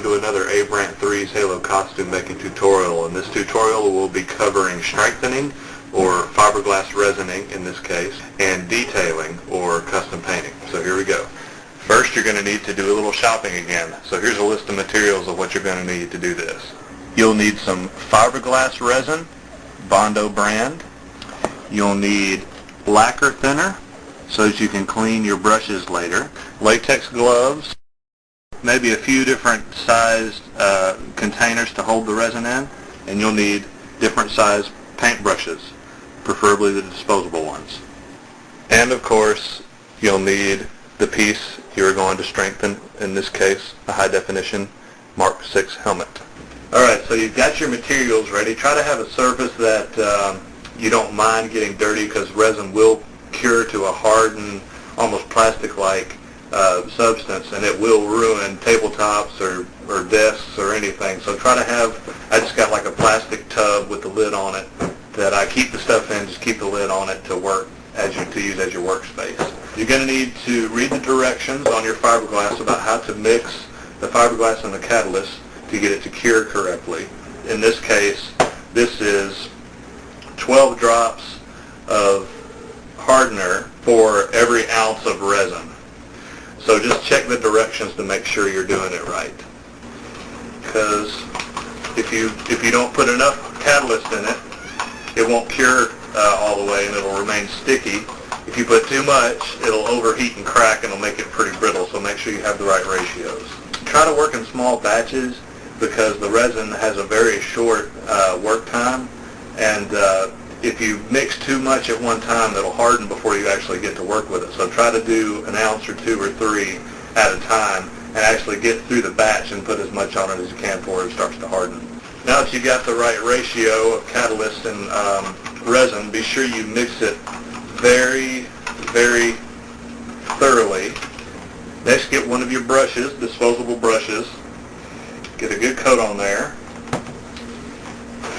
to another A. Brandt 3's Halo costume making tutorial. In this tutorial we'll be covering strengthening, or fiberglass resining in this case, and detailing, or custom painting. So here we go. First you're going to need to do a little shopping again. So here's a list of materials of what you're going to need to do this. You'll need some fiberglass resin, Bondo brand. You'll need lacquer thinner so that you can clean your brushes later. Latex gloves, maybe a few different sized containers to hold the resin in, and you'll need different sized paint brushes, preferably the disposable ones. And of course you'll need the piece you're going to strengthen, in this case a high definition Mark 6 helmet. Alright, so you've got your materials ready. Try to have a surface that you don't mind getting dirty, because resin will cure to a hardened, almost plastic-like substance, and it will ruin tabletops or desks or anything. So try to have, I just got like a plastic tub with the lid on it that I keep the stuff in, just keep the lid on it to work to use as your workspace. You're going to need to read the directions on your fiberglass about how to mix the fiberglass and the catalyst to get it to cure correctly. In this case, this is 12 drops of hardener for every ounce of resin. So just check the directions to make sure you're doing it right. Because if you don't put enough catalyst in it, it won't cure all the way, and it'll remain sticky. If you put too much, it'll overheat and crack, and it'll make it pretty brittle. So make sure you have the right ratios. Try to work in small batches, because the resin has a very short work time, and if you mix too much at one time, it'll harden before you actually get to work with it. So try to do an ounce or two or three at a time, and actually get through the batch and put as much on it as you can before it starts to harden. Now that you've got the right ratio of catalyst and resin, be sure you mix it very, very thoroughly. Next, get one of your brushes, disposable brushes. Get a good coat on there.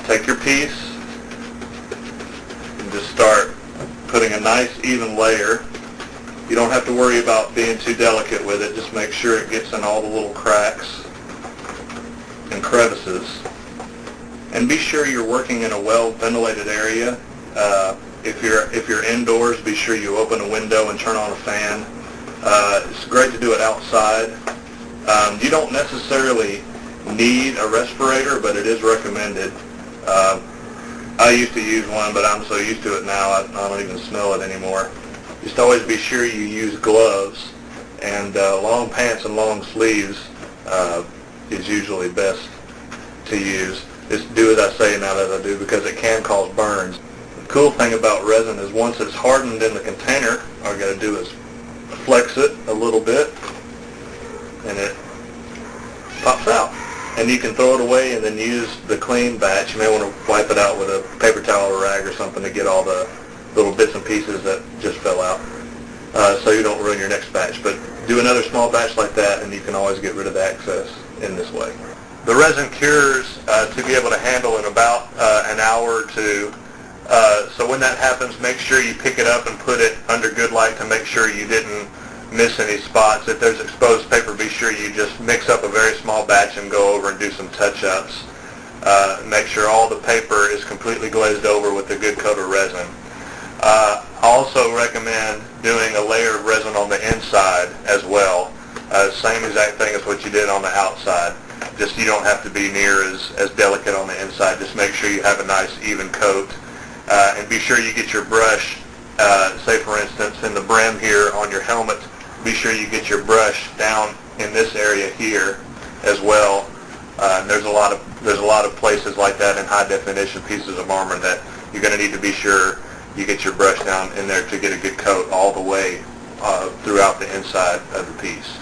Take your piece and just start putting a nice even layer. You don't have to worry about being too delicate with it. Just make sure it gets in all the little cracks and crevices. And be sure you're working in a well-ventilated area. If you're indoors, be sure you open a window and turn on a fan. It's great to do it outside. You don't necessarily need a respirator, but it is recommended. I used to use one, but I'm so used to it now I don't even smell it anymore. Just always be sure you use gloves, and long pants and long sleeves is usually best to use. Just do as I say, not as I do, because it can cause burns. The cool thing about resin is once it's hardened in the container, all you got to do is flex it a little bit, and it pops out. And you can throw it away and then use the clean batch. You may want to wipe it out with a paper towel or rag or something to get all the little bits and pieces that just fell out, so you don't ruin your next batch. But do another small batch like that, and you can always get rid of the excess in this way. The resin cures to be able to handle in about an hour or two. So when that happens, make sure you pick it up and put it under good light to make sure you didn't miss any spots. If there's exposed paper, be sure you just mix up a very small batch and go over and do some touch-ups. Make sure all the paper is completely glazed over with a good coat of resin. I also recommend doing a layer of resin on the inside as well. Same exact thing as what you did on the outside. Just you don't have to be near as delicate on the inside. Just make sure you have a nice even coat. And be sure you get your brush, say for instance in the brim here on your helmet, be sure you get your brush down in this area here as well. And there's a lot of places like that in high definition pieces of armor that you're going to need to be sure you get your brush down in there to get a good coat all the way throughout the inside of the piece.